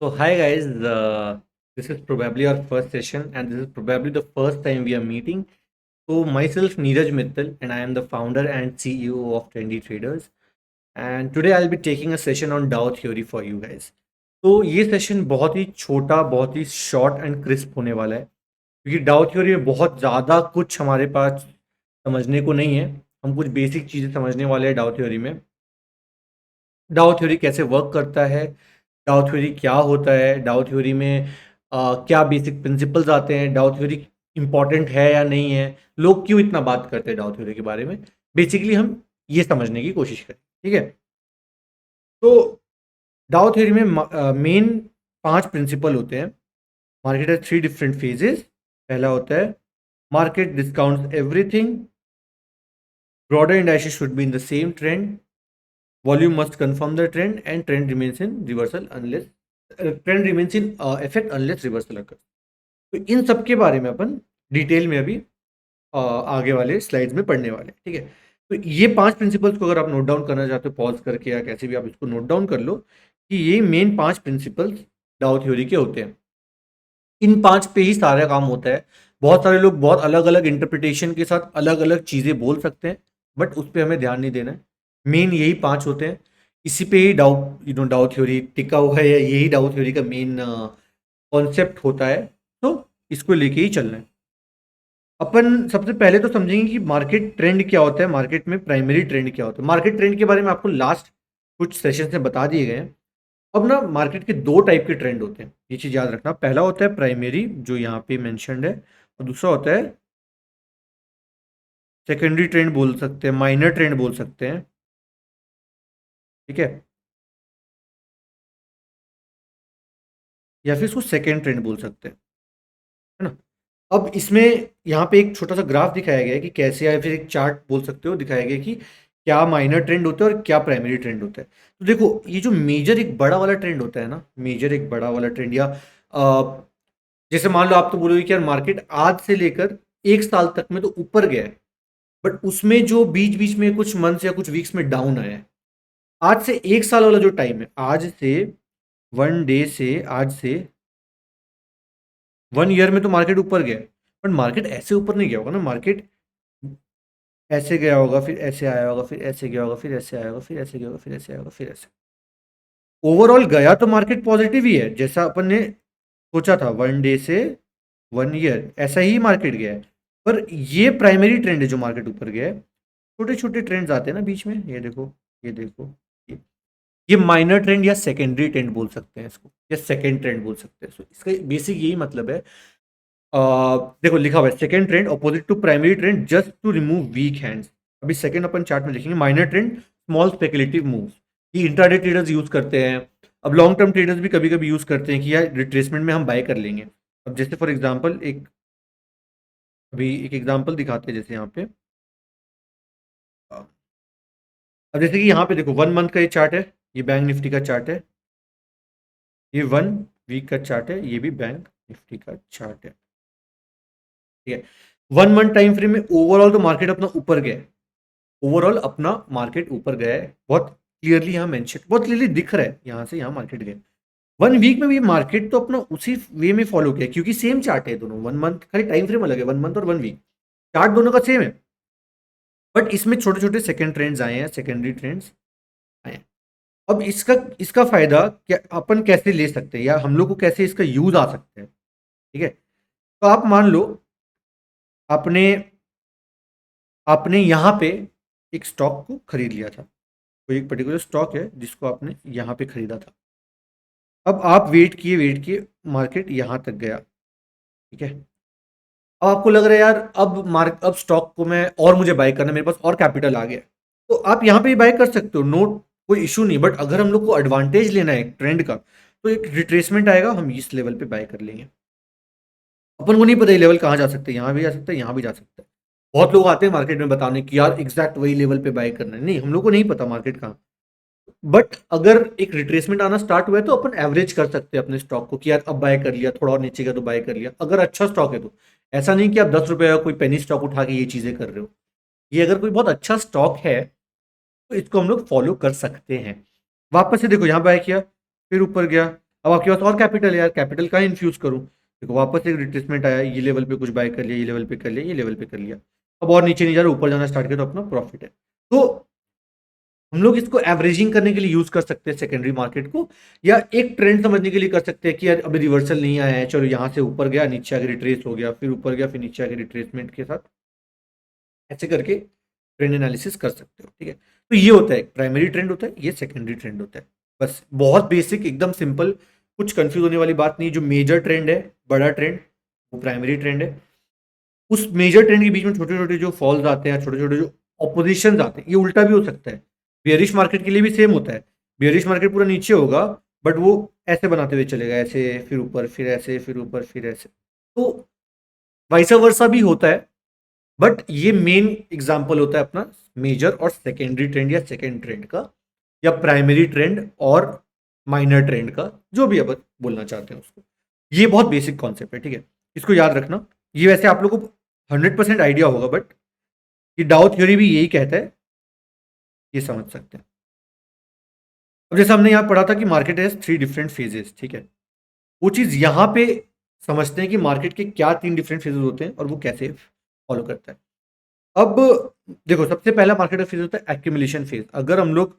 So hi guys, this is probably our first session and this is probably the first time we are meeting. So myself Neeraj Mittal and I am the founder and CEO of Trendy Traders and today I'll be taking a session on Dow theory for you guys. तो ये session बहुत ही छोटा, बहुत ही short and crisp होने वाला है क्योंकि डाउ थ्योरी में बहुत ज़्यादा कुछ हमारे पास समझने को नहीं है। हम कुछ बेसिक चीज़ें समझने वाले हैं डाउ थ्योरी में। डाउ थ्योरी कैसे वर्क करता है, डाउ थ्योरी क्या होता है, डाउ थ्योरी में क्या बेसिक प्रिंसिपल्स आते हैं, डाउ थ्योरी इंपॉर्टेंट है या नहीं है, लोग क्यों इतना बात करते हैं डाउ थ्योरी के बारे में। बेसिकली हम ये समझने की कोशिश करें, ठीक है। तो डाउ थ्योरी में मेन 5 प्रिंसिपल होते हैं। Market has 3 different phases. पहला होता है market discounts everything, broader indices should be in the same trend, volume must confirm the trend and trend remains in reversal unless trend remains in effect unless reversal occurs। तो इन सब के बारे में अपन detail में अभी आगे वाले स्लाइड्स में पढ़ने वाले हैं, ठीक है। तो ये 5 प्रिंसिपल्स को अगर आप नोट डाउन करना चाहते हो पॉज करके या कैसे भी आप इसको नोट डाउन कर लो कि ये मेन 5 प्रिंसिपल्स डाउ थ्योरी के होते हैं। इन 5 पे ही सारा काम होता है। बहुत सारे लोग बहुत अलग अलग इंटरप्रिटेशन के साथ अलग अलग चीज़ें बोल सकते हैं बट उस पर हमें ध्यान नहीं देना है। मेन यही 5 होते हैं। इसी पे ही डाउ थ्योरी टिका हुआ है, या यही डाउ थ्योरी का मेन कॉन्सेप्ट होता है। तो इसको लेके ही चलना है। अपन सबसे पहले तो समझेंगे कि मार्केट ट्रेंड क्या होता है, मार्केट में प्राइमरी ट्रेंड क्या होता है। मार्केट ट्रेंड के बारे में आपको लास्ट कुछ सेशन से बता दिए गए हैं। अब ना मार्केट के 2 टाइप के ट्रेंड होते हैं, ये चीज़ याद रखना। पहला होता है प्राइमरी जो यहाँ पे मेंशन्ड है, और दूसरा होता है सेकेंडरी ट्रेंड बोल सकते हैं, माइनर ट्रेंड बोल सकते हैं, ठीक है, या फिर इसको सेकेंड ट्रेंड बोल सकते हैं, है ना। अब इसमें यहाँ पे एक छोटा सा ग्राफ दिखाया गया है कि कैसे, या फिर एक चार्ट बोल सकते हो, दिखाया गया है कि क्या माइनर ट्रेंड होता है और क्या प्राइमरी ट्रेंड होता है। तो देखो ये जो मेजर एक बड़ा वाला ट्रेंड होता है ना, मेजर एक बड़ा वाला ट्रेंड, या जैसे मान लो आप तो बोलोगे कि यार मार्केट आज से लेकर 1 साल तक में तो ऊपर गया है बट उसमें जो बीच बीच में कुछ मंथ्स या कुछ वीक्स में डाउन आया है। आज से 1 साल वाला जो टाइम है, आज से 1 डे से, आज से 1 ईयर में तो मार्केट ऊपर गया है। बट मार्केट ऐसे ऊपर नहीं गया होगा ना, मार्केट ऐसे गया होगा, फिर ऐसे आया होगा, फिर ऐसे गया होगा, फिर ऐसे आया होगा, फिर ऐसे गया होगा, फिर ऐसे आया होगा, फिर ऐसे। ओवरऑल गया तो मार्केट पॉजिटिव ही है, जैसा अपन ने सोचा था। 1 डे से 1 ईयर ऐसा ही मार्केट गया है। पर ये प्राइमरी ट्रेंड है जो मार्केट ऊपर गया है। छोटे छोटे ट्रेंड्स आते हैं ना बीच में, ये देखो, ये देखो, ये माइनर ट्रेंड या सेकेंडरी ट्रेंड बोल सकते हैं इसको, या सेकेंड ट्रेंड बोल सकते हैं। So, इसका बेसिक यही मतलब है। देखो लिखा हुआ है second trend opposite to primary trend just to remove weak hands. अभी सेकेंड अपन चार्ट में लिखेंगे minor trend small speculative moves. ये इंट्राडे ट्रेडर्स यूज करते हैं। अब लॉन्ग टर्म ट्रेडर्स भी कभी कभी यूज करते हैं कि यार रिट्रेसमेंट में हम बाय कर लेंगे। अब जैसे फॉर एग्जांपल अभी एक एग्जांपल दिखाते हैं, जैसे यहाँ पे अब जैसे कि यहाँ पे देखो 1 मंथ का ये चार्ट है, ये बैंक निफ्टी का चार्ट है। ये 1 वीक का चार्ट है, ये भी बैंक निफ्टी का चार्ट है, ठीक है। 1 मंथ टाइम फ्रेम में ओवरऑल तो मार्केट अपना ऊपर गया है। ओवरऑल अपना मार्केट ऊपर गया है, बहुत क्लियरली यहाँ मेंशन, बहुत क्लियरली दिख रहा है यहाँ से यहाँ मार्केट गया। 1 वीक में भी मार्केट तो अपना उसी वे में फॉलो किया क्योंकि सेम चार्ट है दोनों। 1 मंथ खाली टाइम फ्रेम अलग है, 1 मंथ और 1 वीक चार्ट दोनों का सेम है। बट इसमें छोटे छोटे सेकेंड ट्रेंड्स आए हैं, सेकेंडरी ट्रेंड्स आए हैं। अब इसका इसका फायदा क्या, अपन कैसे ले सकते हैं या हम लोग को कैसे इसका यूज आ सकते हैं, ठीक है। तो आप मान लो आपने आपने यहाँ पे एक स्टॉक को खरीद लिया था, कोई एक पर्टिकुलर स्टॉक है जिसको आपने यहाँ पे खरीदा था। अब आप वेट किए, मार्केट यहाँ तक गया, ठीक है। अब आपको लग रहा है यार अब स्टॉक को मैं और मुझे बाय करना है, मेरे पास और कैपिटल आ गया, तो आप यहाँ पे भी बाय कर सकते हो, नो कोई इशू नहीं। बट अगर हम लोग को एडवांटेज लेना है ट्रेंड का, तो एक रिट्रेसमेंट आएगा, हम इस लेवल पे बाय कर लेंगे। अपन को नहीं पता ये लेवल कहाँ जा सकते हैं, यहाँ भी जा सकता है, यहाँ भी जा सकता है। बहुत लोग आते हैं मार्केट में बताने कि यार एग्जैक्ट वही लेवल पे बाय करना है, नहीं हम लोग को नहीं पता मार्केट कहाँ। बट अगर एक रिट्रेसमेंट आना स्टार्ट हुआ है तो अपन एवरेज कर सकते हैं अपने स्टॉक को कि यार अब बाय कर लिया, थोड़ा और नीचे गया तो बाय कर लिया, अगर अच्छा स्टॉक है तो। ऐसा नहीं कि आप 10 रुपए का कोई पेनी स्टॉक उठा के ये चीजें कर रहे हो। ये अगर कोई बहुत अच्छा स्टॉक है तो इसको हम लोग फॉलो कर सकते हैं। वापस से देखो यहाँ बाय किया, फिर ऊपर गया, अब आपके पास और कैपिटल है यार, कैपिटल कहाँ इन्फ्यूज करूँ? देखो वापस एक रिट्रेसमेंट आया, ये लेवल पे कुछ बाय कर लिया, ये लेवल पे कर लिया, ये लेवल पे कर लिया, अब और नीचे नहीं जा रहा, ऊपर जाना स्टार्ट किया तो अपना प्रॉफिट है। तो हम लोग इसको एवरेजिंग करने के लिए यूज कर सकते हैं सेकेंडरी मार्केट को, या एक ट्रेंड समझने के लिए कर सकते हैं कि यार अभी रिवर्सल नहीं आया है, चलो यहाँ से ऊपर गया, नीचे आके रिट्रेस हो गया, फिर ऊपर गया, फिर नीचे आके रिट्रेसमेंट के साथ ऐसे करके ट्रेंड एनालिसिस कर सकते हो। ठीक है, तो ये होता है प्राइमरी ट्रेंड होता है, ये सेकेंडरी ट्रेंड होता है। बस बहुत बेसिक एकदम सिंपल, कुछ कंफ्यूज होने वाली बात नहीं। जो मेजर ट्रेंड है, बड़ा ट्रेंड, वो प्राइमरी ट्रेंड है। उस मेजर ट्रेंड के बीच में छोटे छोटे जो फॉल्स आते हैं, छोटे छोटे जो ऑपोजिशन आते हैं, ये उल्टा भी हो सकता है। बियरिश मार्केट के लिए भी सेम होता है। बियरिश मार्केट पूरा नीचे होगा, बट वो ऐसे बनाते हुए चलेगा, ऐसे फिर ऊपर, फिर ऐसे, फिर ऊपर, फिर ऐसे। तो वाइसा वर्सा भी होता है, बट ये मेन एग्जाम्पल होता है अपना मेजर और सेकेंडरी ट्रेंड या सेकेंड ट्रेंड का, या प्राइमरी ट्रेंड और माइनर ट्रेंड का, जो भी आप बोलना चाहते हैं उसको। ये बहुत बेसिक कॉन्सेप्ट है, ठीक है, इसको याद रखना। ये वैसे आप लोगों को 100% आइडिया होगा, बट ये डाउ थ्योरी भी यही कहता है, ये समझ सकते हैं। अब जैसे हमने यहाँ पढ़ा था कि मार्केट हैज 3 डिफरेंट फेजेस, ठीक है, वो चीज़ यहाँ पे समझते हैं कि मार्केट के क्या 3 डिफरेंट फेजेस होते हैं और वो कैसे फॉलो करता है। अब देखो, सबसे पहला मार्केट का फेज होता है एक्यूमुलेशन फेज। अगर हम लोग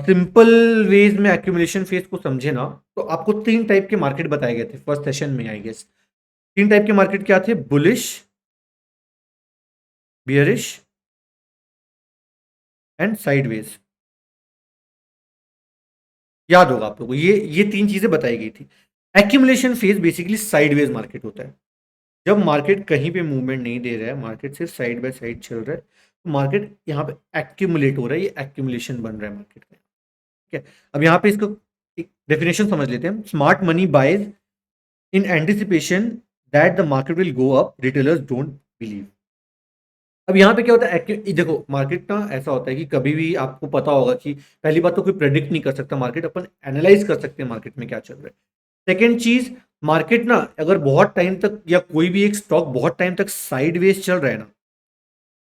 सिंपल वेज में एक्यूमुलेशन फेज को समझे ना, तो आपको 3 टाइप के मार्केट बताए गए थे फर्स्ट सेशन में, आई गेस। 3 टाइप के मार्केट क्या थे? Bullish, bearish and sideways. याद होगा आप लोगों को, ये 3 चीजें बताई गई थी। Accumulation phase basically sideways market होता है। जब मार्केट कहीं पे मूवमेंट नहीं दे रहा है, मार्केट सिर्फ साइड बाय साइड चल रहा है, तो मार्केट यहाँ पे एक्यूमुलेट हो रहा है, ये एक्यूमुलेशन बन रहा है मार्केट में। ठीक है, अब यहाँ पे इसको एक डेफिनेशन समझ लेते हैं। Smart money buys in anticipation that the market will go up, retailers don't believe. अब यहाँ पे क्या होता है, देखो मार्केट ना ऐसा होता है कि कभी भी आपको पता होगा कि पहली बात तो कोई प्रेडिक्ट नहीं कर सकता मार्केट, अपन एनालाइज कर सकते हैं मार्केट में क्या चल रहा है। सेकेंड चीज, मार्केट ना अगर बहुत टाइम तक या कोई भी एक स्टॉक बहुत टाइम तक साइडवेज चल रहा है ना,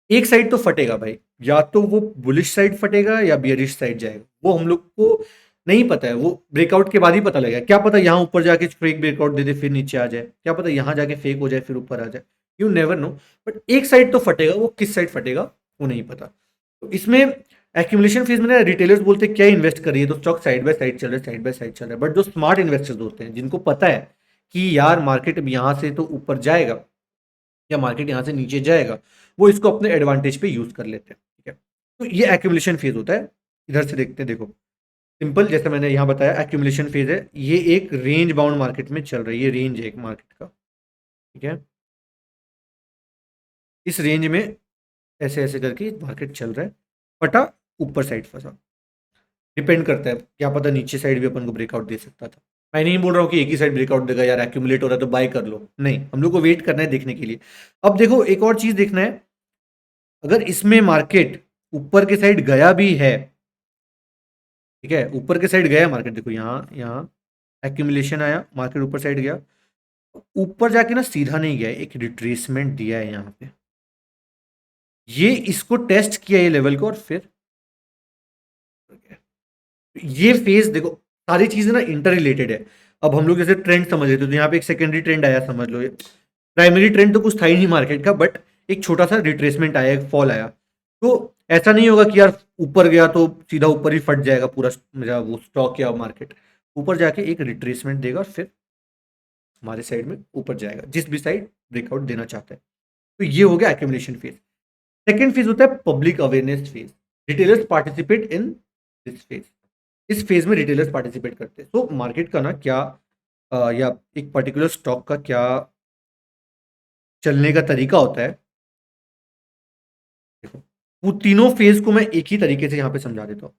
एक साइड तो फटेगा भाई, या तो वो बुलिश साइड फटेगा या बियरिश साइड जाएगा, वो हम लोग को नहीं पता है। वो ब्रेकआउट के बाद ही पता लगेगा। क्या पता यहाँ ऊपर जाके फेक ब्रेकआउट दे दे फिर नीचे आ जाए, क्या पता यहाँ जाके फेक हो जाए फिर ऊपर आ जाए, यू नेवर नो। बट एक साइड तो फटेगा, वो किस साइड फटेगा वो नहीं पता। तो इसमें एक्यूमुलेशन फेज में ना रिटेलर्स बोलते हैं क्या इन्वेस्ट करिए, तो स्टॉक साइड बाय साइड चल रहा है, साइड बाय साइड चल रहा है। बट जो स्मार्ट इन्वेस्टर्स होते हैं, जिनको पता है कि यार मार्केट अब यहाँ से तो ऊपर जाएगा या मार्केट यहाँ से नीचे जाएगा, वो इसको अपने एडवांटेज पे यूज कर लेते हैं। ठीक है, तो ये एक्यूमुलेशन फेज होता है। इधर से देखते हैं, देखो सिंपल, जैसे मैंने यहाँ बताया एक्यूमुलेशन फेज है, ये एक रेंज बाउंड मार्केट में चल रही है, ये रेंज है एक मार्केट का। ठीक है, इस रेंज में ऐसे ऐसे करके मार्केट चल रहा है, फटा, ऊपर साइड फंसा, डिपेंड करता है, क्या पता नीचे साइड भी अपन को ब्रेकआउट दे सकता था। मैं नहीं बोल रहा हूँ कि एक ही साइड ब्रेकआउट देगा यार, एक्यूमुलेट हो रहा है तो बाय कर लो, नहीं, हम लोग को वेट करना है देखने के लिए। अब देखो एक और चीज देखना है, अगर इसमें मार्केट ऊपर के साइड गया भी है, ठीक है, ऊपर के साइड गया मार्केट, देखो यहाँ यहाँ एक्यूमुलेशन आया, मार्केट ऊपर साइड गया, ऊपर जाके ना सीधा नहीं गया, एक रिट्रेसमेंट दिया है यहाँ पे, ये इसको टेस्ट किया ये लेवल को, और फिर ये फेज देखो, सारी चीजें ना इंटर रिलेटेड है। अब हम लोग जैसे ट्रेंड समझ रहे थे, तो यहाँ पे एक सेकेंडरी ट्रेंड आया, समझ लो ये प्राइमरी ट्रेंड तो कुछ था ही नहीं मार्केट का, बट एक छोटा सा रिट्रेसमेंट आया, एक फॉल आया। तो ऐसा नहीं होगा कि यार ऊपर गया तो सीधा ऊपर ही फट जाएगा पूरा मेरा वो स्टॉक या मार्केट, ऊपर जाके एक रिट्रेसमेंट देगा और फिर हमारे साइड में ऊपर जाएगा, जिस भी साइड ब्रेकआउट देना चाहता है। तो ये हो गया एक्यूमुलेशन फेज। सेकेंड फेज होता है public awareness phase. Retailers participate in this phase. इस फेज में रिटेलर्स पार्टिसिपेट करते हैं। तो मार्केट का ना क्या या एक पर्टिकुलर स्टॉक का क्या चलने का तरीका होता है, देखो वो तीनों फेज को मैं एक ही तरीके से यहाँ पे समझा देता हूँ।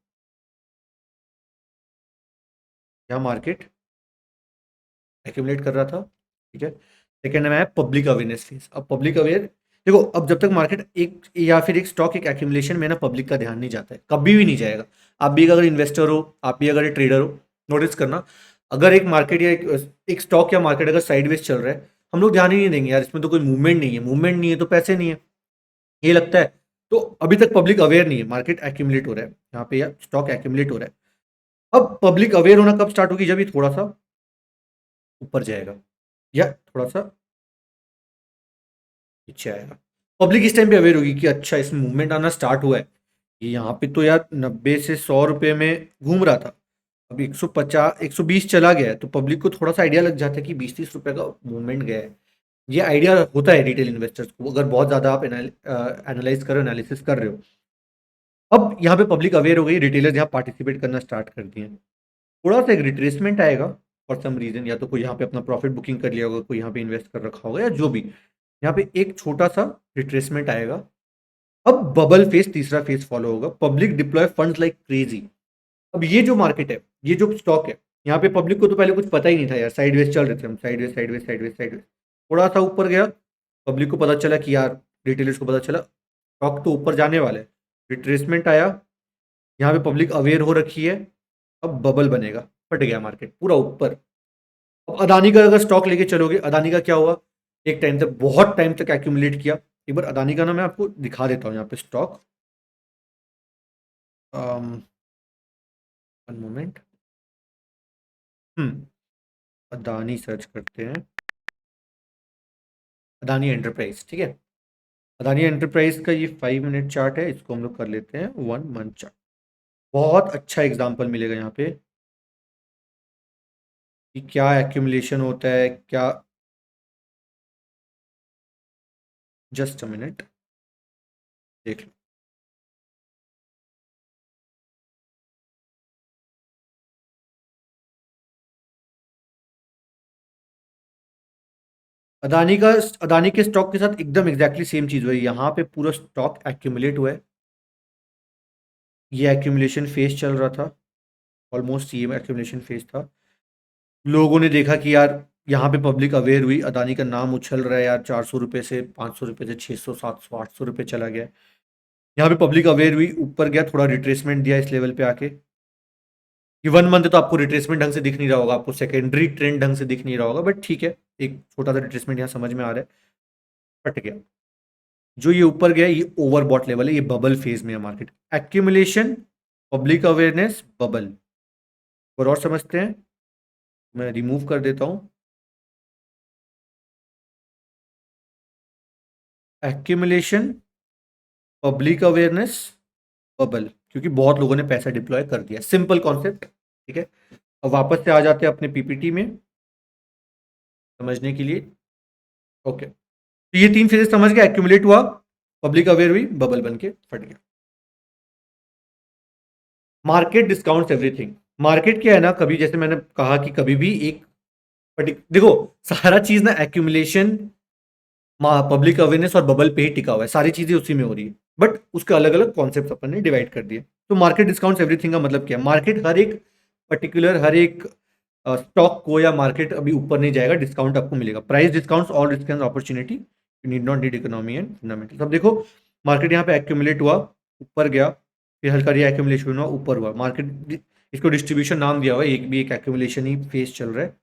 यहाँ मार्केट एक्यूमुलेट कर रहा था, ठीक है, सेकेंड में है पब्लिक अवेयरनेस फेज। अब पब्लिक अवेयर, देखो अब जब तक मार्केट एक या फिर एक स्टॉक एक एक्यूमुलेशन में ना, पब्लिक का ध्यान नहीं जाता है, कभी भी नहीं जाएगा। आप भी अगर इन्वेस्टर हो, आप भी अगर ट्रेडर हो, नोटिस करना, अगर एक मार्केट या एक स्टॉक या मार्केट अगर साइडवेज चल रहा है, हम लोग ध्यान ही नहीं देंगे यार, इसमें तो कोई मूवमेंट नहीं है, मूवमेंट नहीं है तो पैसे नहीं है, ये लगता है। तो अभी तक पब्लिक अवेयर नहीं है, मार्केट एक्यूमुलेट हो रहा है यहाँ पे या स्टॉक एक्यूमुलेट हो रहा है। अब पब्लिक अवेयर होना कब स्टार्ट होगी? जब ये थोड़ा सा ऊपर जाएगा या थोड़ा सा नीचे आएगा। पब्लिक इस टाइम पे अवेयर होगी कि अच्छा इसमें मूवमेंट आना स्टार्ट हुआ है। ये यहाँ पे तो यार 90 से 100 रुपए में घूम रहा था, अब 150 120 चला गया है, तो पब्लिक को थोड़ा सा आइडिया लग जाता है कि 20-30 रुपए का मूवमेंट गया है। ये आइडिया होता है रिटेल इन्वेस्टर्स को, अगर बहुत ज्यादा आप एनालाइज कर रहे हो, एनालिसिस कर रहे हो। अब यहाँ पे पब्लिक अवेयर हो गई, रिटेलर यहाँ पार्टिसिपेट करना स्टार्ट कर दिए। थोड़ा सा एक रिट्रेसमेंट आएगा फॉर सम रीजन, या तो कोई यहाँ पे अपना प्रॉफिट बुकिंग कर लिया होगा, कोई यहाँ पे इन्वेस्ट कर रखा होगा, या जो भी, यहाँ पे एक छोटा सा रिट्रेसमेंट आएगा। अब बबल फेस, तीसरा फेस फॉलो होगा, public deploy funds like crazy. अब ये जो मार्केट है, ये जो स्टॉक है, यहाँ पे पब्लिक को तो पहले कुछ पता ही नहीं था यार, साइडवेज चल रहे थे हम, साइडवेज साइडवेज साइडवेज साइडवेज। थोड़ा सा ऊपर गया, पब्लिक को पता चला कि यार, रिटेलर्स को पता चला स्टॉक तो ऊपर जाने वाला है, रिट्रेसमेंट आया, यहाँ पे पब्लिक अवेयर हो रखी है। अब बबल बनेगा, फट गया मार्केट पूरा ऊपर। अब अदानी का अगर स्टॉक लेके चलोगे, अदानी का क्या हुआ, एक टाइम तक, बहुत टाइम तक एक्यूमुलेट किया। एक बार अदानी का ना मैं आपको दिखा देता हूँ यहाँ पे stock, one moment. Adani search करते हैं, अदानी एंटरप्राइज, ठीक है। अदानी एंटरप्राइज का ये 5 मिनट चार्ट है, इसको हम लोग कर लेते हैं 1 मंथ चार्ट। बहुत अच्छा एग्जांपल मिलेगा यहाँ पे कि क्या एक्यूमुलेशन होता है, क्या। जस्ट अ मिनट, देख लो। अदानी का, अदानी के स्टॉक के साथ एकदम एग्जैक्टली सेम चीज हुई, यहाँ पे पूरा स्टॉक एक्यूमुलेट हुआ है। ये एक्यूमुलेशन फेज चल रहा था, ऑलमोस्ट ये एक्यूमुलेशन फेज था। लोगों ने देखा कि यार, यहाँ पे पब्लिक अवेयर हुई, अदानी का नाम उछल रहा है यार, 400 रुपये से, 500 रुपये से 600, 700, 800 रुपये चला गया। यहाँ पे पब्लिक अवेयर हुई, ऊपर गया, थोड़ा रिट्रेसमेंट दिया इस लेवल पे आके। ये 1 मंथ तो आपको रिट्रेसमेंट ढंग से दिख नहीं रहा होगा, आपको सेकेंडरी ट्रेंड ढंग से दिख नहीं रहा होगा, बट ठीक है, एक छोटा सा रिट्रेसमेंट यहाँ समझ में आ रहा है। फट गया, जो ये ऊपर गया, ये ओवरबॉट लेवल है, ये बबल फेज में है market. Accumulation, public awareness, bubble. और समझते हैं, मैं रिमूव कर देता हूं। एक्यूमुलेशन, पब्लिक अवेयरनेस, बबल, क्योंकि बहुत लोगों ने पैसा डिप्लॉय कर दिया, सिंपल कॉन्सेप्ट, ठीक है। अब वापस से आ जाते हैं अपने पीपीटी में समझने के लिए। ओके, तो ये 3 फेजेस समझ गया, एक्यूमुलेट हुआ, पब्लिक अवेयर हुई, बबल बन के फट गया। Market discounts everything. मार्केट क्या है ना, कभी जैसे मैंने कहा कि कभी भी एक देखो, सारा चीज ना एक्यूमुलेशन, पब्लिक अवेयरनेस और बबल पे ही टिका हुआ है, सारी चीजें उसी में हो रही है, बट उसके अलग अलग कॉन्सेप्ट अपन ने डिवाइड कर दिए। तो मार्केट डिस्काउंट्स एवरीथिंग का मतलब क्या है? मार्केट हर एक पर्टिकुलर, हर एक स्टॉक को, या मार्केट अभी ऊपर नहीं जाएगा, डिस्काउंट आपको मिलेगा। Price discounts, all risk and opportunity, you need not need economy and fundamental. अब देखो, मार्केट यहाँ पे एक्यूमुलेट हुआ, ऊपर गया, फिर हल्का री एक्यूमुलेशन हुआ, ऊपर हुआ मार्केट। इसको डिस्ट्रीब्यूशन नाम दिया हुआ है, एक भी एक एक्यूमुलेशन ही फेज चल रहा है।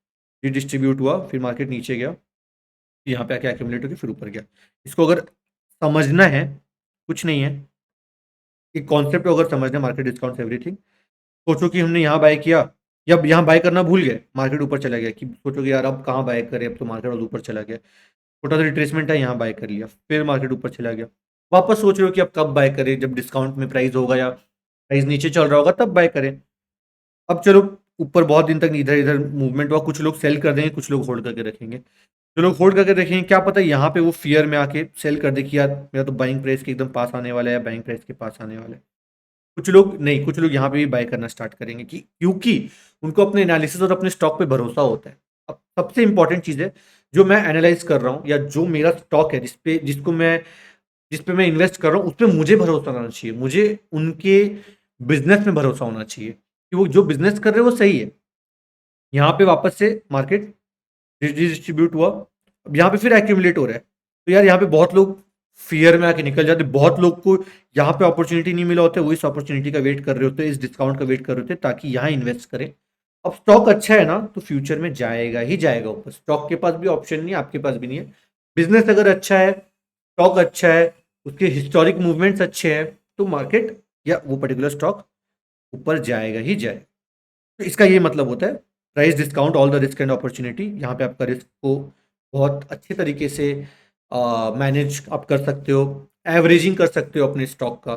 ये डिस्ट्रीब्यूट हुआ, फिर मार्केट नीचे गया, यहाँ पे आके एक्यूमुलेट होकर फिर ऊपर गया। इसको अगर समझना है, कुछ नहीं है, एक कॉन्सेप्ट को अगर समझना है, मार्केट डिस्काउंट एवरीथिंग। सोचो कि हमने यहाँ बाय किया, या यहाँ बाय करना भूल गए, मार्केट ऊपर चला गया, कि सोचो कि यार अब कहाँ बाय करें, अब तो मार्केट और ऊपर चला गया, छोटा सा रिट्रेसमेंट है, यहाँ बाय कर लिया, फिर मार्केट ऊपर चला गया। वापस सोच रहे हो कि अब कब बाय करें, जब डिस्काउंट में प्राइस होगा या प्राइस नीचे चल रहा होगा तब बाय करें। अब चलो, ऊपर बहुत दिन तक इधर इधर मूवमेंट हुआ, कुछ लोग सेल कर देंगे, कुछ लोग होल्ड करके रखेंगे। जो लोग होल्ड करके रखेंगे, क्या पता यहाँ पे वो फियर में आके सेल कर दे कि यार मेरा तो बाइंग प्राइस के एकदम पास आने वाला है, या बाइंग प्राइस के पास आने वाला है। कुछ लोग नहीं, कुछ लोग यहाँ पे भी बाय करना स्टार्ट करेंगे, कि क्योंकि उनको अपने एनालिसिस और अपने स्टॉक पे भरोसा होता है। अब सबसे इंपॉर्टेंट चीज है, जो मैं एनालाइज कर रहा हूँ, या जो मेरा स्टॉक है, जिस पे मैं इन्वेस्ट कर रहा हूँ, उस पर मुझे भरोसा होना चाहिए, मुझे उनके बिजनेस में भरोसा होना चाहिए कि वो जो बिजनेस कर रहे हैं वो सही है। यहाँ पे वापस से मार्केट डिस्ट्रीब्यूट हुआ, अब यहाँ पे फिर एक्यूमुलेट हो रहा है, तो यार यहाँ पे बहुत लोग फियर में आके निकल जाते, बहुत लोग को यहाँ पे अपॉर्चुनिटी नहीं मिला होता है, वो इस अपॉर्चुनिटी का वेट कर रहे होते हैं, इस डिस्काउंट का वेट कर रहे होते हैं, ताकि यहाँ इन्वेस्ट करें। अब स्टॉक अच्छा है ना, तो फ्यूचर में जाएगा ही जाएगा ऊपर, स्टॉक के पास भी ऑप्शन नहीं है, आपके पास भी नहीं है। बिजनेस अगर अच्छा है, स्टॉक अच्छा है, उसके हिस्टोरिक मूवमेंट्स अच्छे हैं, तो मार्केट या वो पर्टिकुलर स्टॉक ऊपर जाएगा ही जाएगा। तो इसका ये मतलब होता है price discount all the risk and opportunity. यहाँ पे आपका रिस्क को बहुत अच्छे तरीके से मैनेज आप कर सकते हो, एवरेजिंग कर सकते हो अपने स्टॉक का।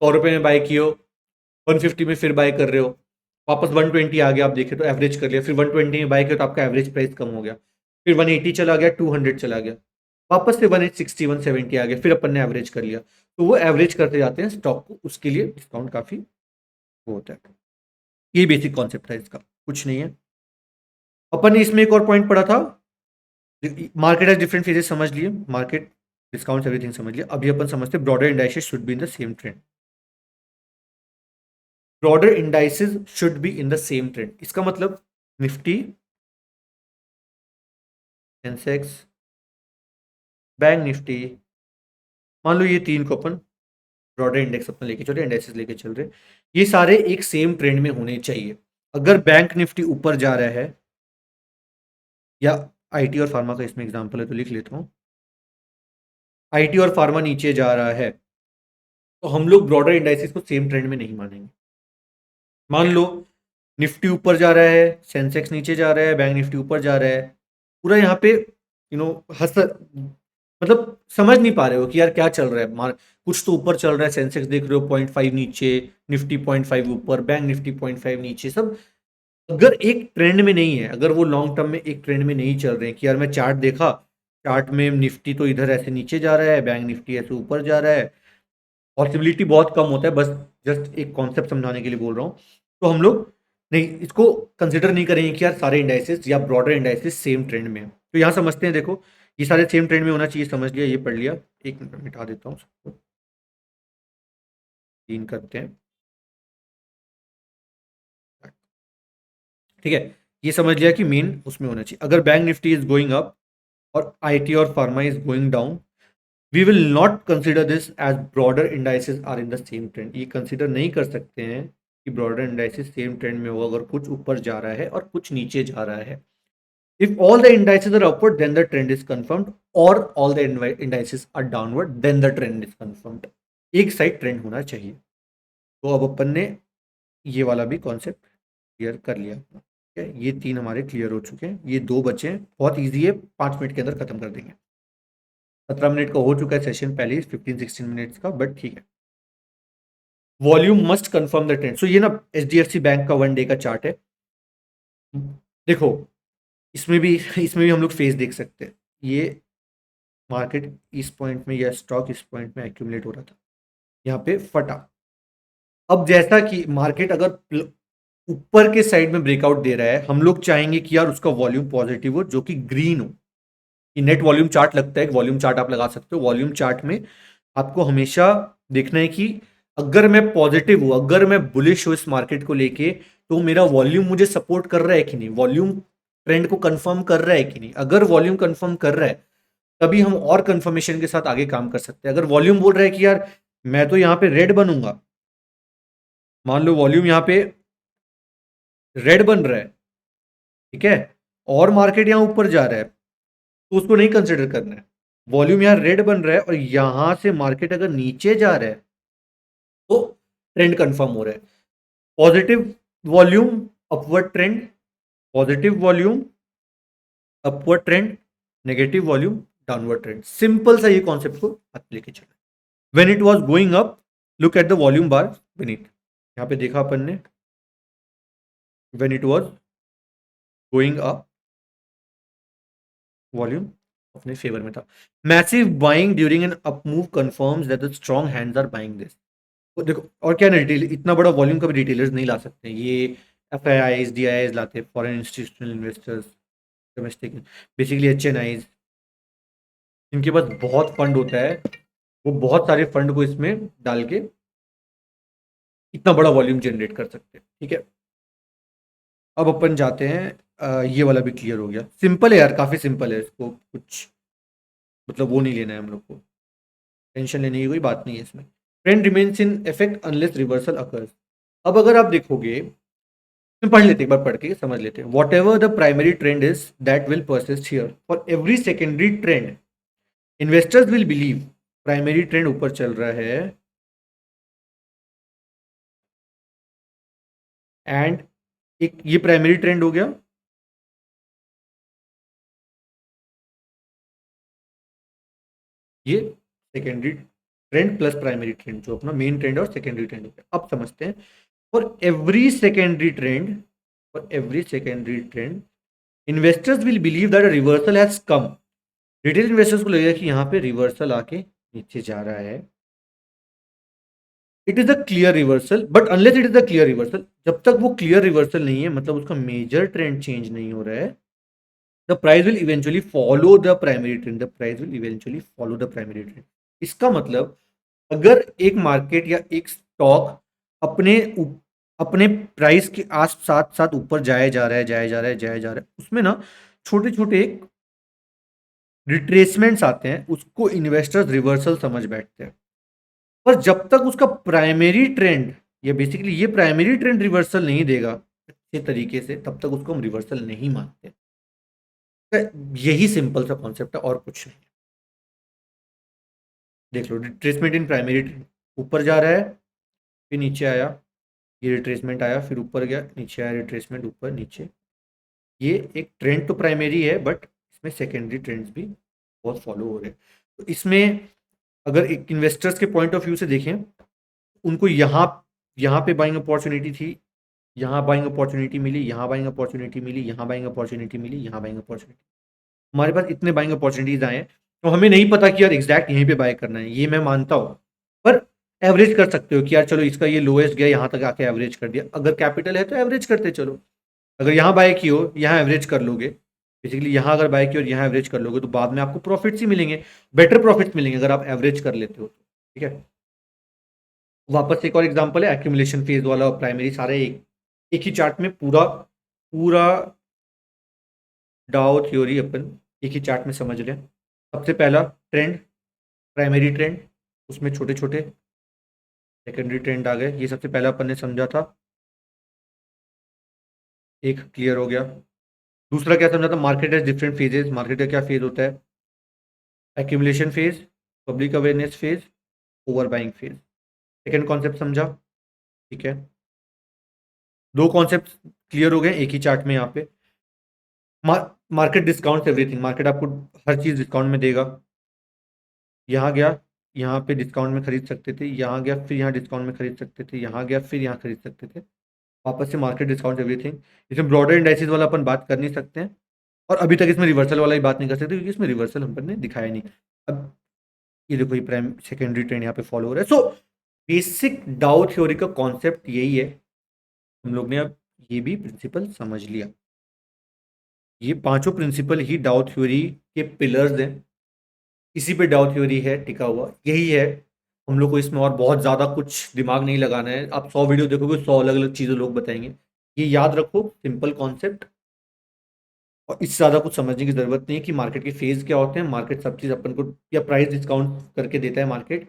100 रुपये में बाय किए हो, 150 में फिर बाय कर रहे हो, वापस 120 आ गया, आप देखे तो एवरेज कर लिया, फिर 120 में बाय किया तो आपका एवरेज प्राइस कम हो गया, फिर 180 चला गया, 200 चला गया, वापस से 160 170 आ गया, फिर अपन ने एवरेज कर लिया। तो वो एवरेज करते जाते हैं स्टॉक को, उसके लिए डिस्काउंट काफ़ी वो होता है। ये बेसिक कॉन्सेप्ट है इसका, कुछ नहीं है। अपन ने इसमें एक और पॉइंट पढ़ा था, मार्केट हैज डिफरेंट फेजेस समझ लिए, मार्केट डिस्काउंट एवरीथिंग समझ लिया। अभी अपन समझते हैं broader indices should be in the same trend. Broader indices should be in the same trend, इसका मतलब निफ्टी, सेंसेक्स, बैंक निफ्टी, मान लो ये तीन को अपन ब्रॉडर इंडेक्स अपन लेके चल रहे, इंडेक्सेस लेके चल रहे, ये सारे एक सेम ट्रेंड में होने चाहिए। अगर बैंक निफ्टी ऊपर जा रहा है, या आईटी और फार्मा का इसमें एग्जांपल है तो लिख लेता हूं, आईटी और फार्मा नीचे जा रहा है, तो हम लोग ब्रॉडर इंडाइसेस को सेम ट्रेंड में नहीं मानेंगे। मान लो निफ्टी ऊपर जा रहा है, सेंसेक्स नीचे जा रहा है, बैंक निफ्टी ऊपर जा रहा है, पूरा यहाँ पे हंस, मतलब समझ नहीं पा रहे हो कि यार क्या चल रहा है। कुछ तो ऊपर चल रहा है, सेंसेक्स देख रहे हो 0.5 नीचे, निफ्टी 0.5 ऊपर, बैंक निफ्टी 0.5 नीचे, सब अगर एक ट्रेंड में नहीं है, अगर वो लॉन्ग टर्म में एक ट्रेंड में नहीं चल रहे हैं कि यार मैं चार्ट देखा, चार्ट में निफ्टी तो इधर ऐसे नीचे जा रहा है, बैंक निफ्टी ऐसे ऊपर जा रहा है, पॉसिबिलिटी बहुत कम होता है, बस जस्ट एक कॉन्सेप्ट समझाने के लिए बोल रहा हूँ। तो हम लोग नहीं, इसको कंसिडर नहीं करेंगे कि यार सारे इंडाइसेस या ब्रॉडर इंडाइसेस सेम ट्रेंड में है। तो यहाँ समझते हैं, देखो ये सारे सेम ट्रेंड में होना चाहिए, समझ लिया, ये पढ़ लिया। एक मिनट मिटा देता हूँ सबको, तीन करते हैं, ठीक है। ये समझ लिया कि मेन उसमें होना चाहिए। अगर bank Nifty is going up और आईटी और pharma is going down, we will not consider this as broader indices are in the same trend. ये कंसिडर नहीं कर सकते हैं कि ब्रॉडर इंडाइसेस सेम ट्रेंड में हो अगर कुछ ऊपर जा रहा है और कुछ नीचे जा रहा है। If all the indices are upward then the trend is confirmed, और all the indices are downward then the trend is confirmed. एक साइड ट्रेंड होना चाहिए। तो अब अपन ने ये वाला भी कॉन्सेप्ट क्लियर कर लिया अपना, ठीक है। ये तीन हमारे क्लियर हो चुके हैं, ये दो बचे हैं, बहुत ईजी है, 5 मिनट के अंदर खत्म कर देंगे। 17 मिनट का हो चुका है सेशन पहले ही, 15-16 मिनट्स का, बट ठीक है। Volume must confirm the trend. So ये ना एचडीएफसी बैंक का 1 डे का चार्ट है। देखो इसमें भी हम लोग फेस देख सकते हैं। ये मार्केट इस पॉइंट में या स्टॉक इस पॉइंट में एक्यूमुलेट हो रहा था, यहाँ पे फटा। अब जैसा कि मार्केट अगर ऊपर के साइड में ब्रेकआउट दे रहा है, हम लोग चाहेंगे कि यार उसका वॉल्यूम पॉजिटिव हो, जो कि ग्रीन हो। ये नेट वॉल्यूम चार्ट लगता है, एक वॉल्यूम चार्ट आप लगा सकते हो। वॉल्यूम चार्ट में आपको हमेशा देखना है कि अगर मैं पॉजिटिव हूं, अगर मैं बुलिश हूं इस मार्केट को लेके, तो मेरा वॉल्यूम मुझे सपोर्ट कर रहा है कि नहीं, वॉल्यूम ट्रेंड को कंफर्म कर रहा है कि नहीं। अगर वॉल्यूम कंफर्म कर रहा है, तभी हम और कंफर्मेशन के साथ आगे काम कर सकते हैं। अगर वॉल्यूम बोल रहा है कि यार मैं तो यहाँ पे रेड बनूंगा, मान लो वॉल्यूम यहाँ पे रेड बन रहा है, ठीक है, और मार्केट यहाँ ऊपर जा रहा है, तो उसको नहीं कंसिडर करना है। वॉल्यूम यहाँ रेड बन रहा है और यहां से मार्केट अगर नीचे जा रहा है, तो ट्रेंड कंफर्म हो रहा है। Positive volume upward trend, positive volume upward trend, negative volume downward trend. Simple सा ये कॉन्सेप्ट को हाथ लेके चलना। When it was going up, look at the volume bar beneath. यहाँ पे देखा अपन ने, when it was going up, volume अपने फेवर में था। Massive buying during an up move confirms that the strong hands are buying this. देखो और क्या, रिटेल इतना बड़ा वॉल्यूम कभी रिटेलर्स नहीं ला सकते, ये F I Is D I लाते, foreign institutional investors, domestic, basically H N Is, इनके पास बहुत फंड होता है, वो बहुत सारे फंड को इसमें डाल के इतना बड़ा वॉल्यूम जनरेट कर सकते हैं, ठीक है। अब अपन जाते हैं, ये वाला भी क्लियर हो गया। सिंपल है यार, काफी सिंपल है, इसको कुछ मतलब वो नहीं लेना है हम लोग को, टेंशन लेने की कोई बात नहीं है इसमें। Trend remains in effect unless reversal occurs. अब अगर आप देखोगे, पढ़ लेते, एक बार पढ़ के समझ लेते हैं। What ever the primary trend is that will persist here, for every secondary trend investors will believe. Primary trend ऊपर चल रहा है एंड एक ये प्राइमरी ट्रेंड हो गया, ये secondary trend plus primary trend, जो अपना मेन ट्रेंड और सेकेंडरी ट्रेंड हो गया। अब समझते हैं, for every secondary trend, for every secondary trend investors will believe that a reversal has come. Retail investors को लगेगा कि यहाँ पे रिवर्सल आके नीचे जा रहा है, it is a clear reversal, but unless it is a clear reversal, जब तक वो क्लियर रिवर्सल नहीं है, मतलब उसका मेजर ट्रेंड चेंज नहीं हो रहा है, the price will eventually follow the primary trend, the price will eventually follow the primary trend. इसका मतलब अगर एक मार्केट या एक स्टॉक अपने अपने प्राइस के आस साथ साथ ऊपर जाया जा रहा है, जाया जा रहा है, जाया जा रहा है, उसमें ना छोटे छोटे रिट्रेसमेंट्स आते हैं, उसको इन्वेस्टर्स रिवर्सल समझ बैठते हैं। पर जब तक उसका प्राइमरी ट्रेंड या बेसिकली ये प्राइमरी ट्रेंड रिवर्सल नहीं देगा अच्छे तरीके से, तब तक उसको हम रिवर्सल नहीं मानते। तो यही सिंपल सा कॉन्सेप्ट है और कुछ नहीं। देख लो, रिट्रेसमेंट इन प्राइमरी ट्रेंड, ऊपर जा रहा है, फिर नीचे आया, ये रिट्रेसमेंट आया, फिर ऊपर गया, नीचे आया, रिट्रेसमेंट, ऊपर नीचे। ये एक ट्रेंड तो प्राइमरी है, बट इसमें सेकेंडरी ट्रेंड्स भी बहुत फॉलो हो रहे हैं। तो इसमें अगर एक इन्वेस्टर्स के पॉइंट ऑफ व्यू से देखें, उनको यहाँ यहाँ पे बाइंग अपॉर्चुनिटी थी, यहाँ बाइंग अपॉर्चुनिटी मिली, यहाँ बाइंग अपॉर्चुनिटी मिली, यहाँ बाइंग अपॉर्चुनिटी मिली, यहाँ बाइंग अपॉर्चुनिटी, हमारे पास इतने बाइंग अपॉर्चुनिटीज आए हैं, तो हमें नहीं पता कि यार एग्जैक्ट यहीं पे बाय करना है, ये मैं मानता हूँ। पर एवरेज कर सकते हो कि यार चलो इसका ये लोएस्ट गया, यहाँ तक आके एवरेज कर दिया, अगर कैपिटल है तो एवरेज करते चलो। अगर यहाँ बाय की हो, यहाँ एवरेज कर लोगे, बेसिकली यहाँ अगर बाय की और यहाँ एवरेज कर लोगे, तो बाद में आपको प्रॉफिट्स ही मिलेंगे, बेटर प्रॉफिट्स मिलेंगे अगर आप एवरेज कर लेते हो तो। ठीक है, वापस एक और एग्जांपल है एक्यूमुलेशन फेज वाला और प्राइमरी, सारे एक ही चार्ट में पूरा पूरा डाउ थ्योरी अपन एक ही चार्ट में समझ रहे हैं। सबसे पहला ट्रेंड, प्राइमरी ट्रेंड, उसमें छोटे छोटे सेकेंडरी ट्रेंड आ गए, ये सबसे पहला अपन ने समझा था, एक क्लियर हो गया। दूसरा क्या समझा था, market as different phases, market का क्या फेज होता है, accumulation phase, public awareness phase, over buying phase. Second concept समझा, ठीक है। दो कॉन्सेप्ट क्लियर हो गए एक ही चार्ट में। यहाँ पे मार्केट डिस्काउंट एवरीथिंग, मार्केट आपको हर चीज डिस्काउंट में देगा। यहाँ गया, यहाँ पे डिस्काउंट में खरीद सकते थे, यहाँ गया फिर यहाँ डिस्काउंट में खरीद सकते थे, यहाँ गया फिर यहाँ खरीद सकते थे, वापस से मार्केट डिस्काउंट एवरीथिंग। इसमें ब्रॉडर इंडाइसिस वाला अपन बात कर नहीं सकते हैं, और अभी तक इसमें रिवर्सल वाला ही बात नहीं कर सकते, क्योंकि इसमें रिवर्सल हम ने दिखाया नहीं। अब ये देखो, ये प्राइम सेकेंडरी ट्रेंड यहाँ पे फॉलो हो रहा है। सो बेसिक डाउ थ्योरी का कॉन्सेप्ट यही है, हम लोग ने अब ये भी प्रिंसिपल समझ लिया। ये पांचों प्रिंसिपल ही डाउ थ्योरी के पिलर्स हैं, इसी पे डाउ थ्योरी है टिका हुआ, यही है। हम लोग को इसमें और बहुत ज़्यादा कुछ दिमाग नहीं लगाना है। आप 100 वीडियो देखोगे, 100 अलग अलग चीज़ें लोग बताएंगे। ये याद रखो, सिंपल कॉन्सेप्ट, और इससे ज़्यादा कुछ समझने की ज़रूरत नहीं है कि मार्केट के फेज क्या होते हैं। मार्केट सब चीज़ अपन को या प्राइस डिस्काउंट करके देता है मार्केट,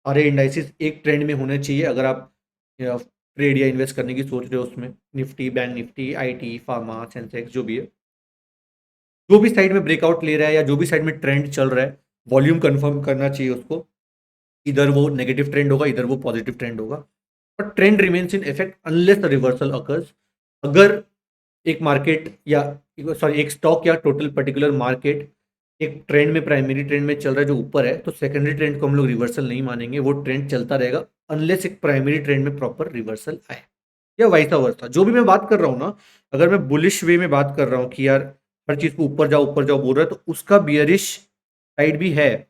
सारे इंडाइसिस एक ट्रेंड में होने चाहिए अगर आप ट्रेड या इन्वेस्ट करने की सोच रहे हो उसमें। Nifty, bank Nifty, IT, pharma, Sensex, जो भी है, जो भी साइड में ब्रेकआउट ले रहा है या जो भी साइड में ट्रेंड चल रहा है, वॉल्यूम कंफर्म करना चाहिए उसको। इधर वो नेगेटिव ट्रेंड होगा, इधर वो पॉजिटिव ट्रेंड होगा, but trend remains in effect unless the reversal occurs. अगर एक मार्केट या सॉरी एक स्टॉक या टोटल पर्टिकुलर मार्केट एक ट्रेंड में, प्राइमरी ट्रेंड में चल रहा है जो ऊपर है, तो सेकेंडरी ट्रेंड को हम लोग रिवर्सल नहीं मानेंगे, वो ट्रेंड चलता रहेगा अनलेस एक प्राइमरी ट्रेंड में प्रॉपर रिवर्सल आए, या वाइसा वर्सा। जो भी मैं बात कर रहा हूँ ना, अगर मैं बुलिश वे में बात कर रहा हूँ कि यार हर चीज को ऊपर जाओ बोल रहा है, तो उसका बियरिश साइड भी है,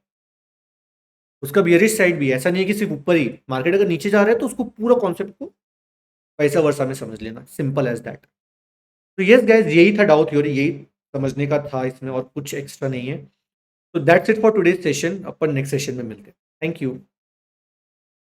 उसका बियरिश साइड भी है। ऐसा नहीं है कि सिर्फ ऊपर ही, मार्केट अगर नीचे जा रहा है तो उसको पूरा कॉन्सेप्ट को वैसा वर्सा में समझ लेना, सिंपल एज दैट। तो यस गाइस, यही था डाउ थ्योरी, यही समझने का था इसमें, और कुछ एक्स्ट्रा नहीं है। तो that's it for today's session, upon next session में मिलते हैं। Thank you.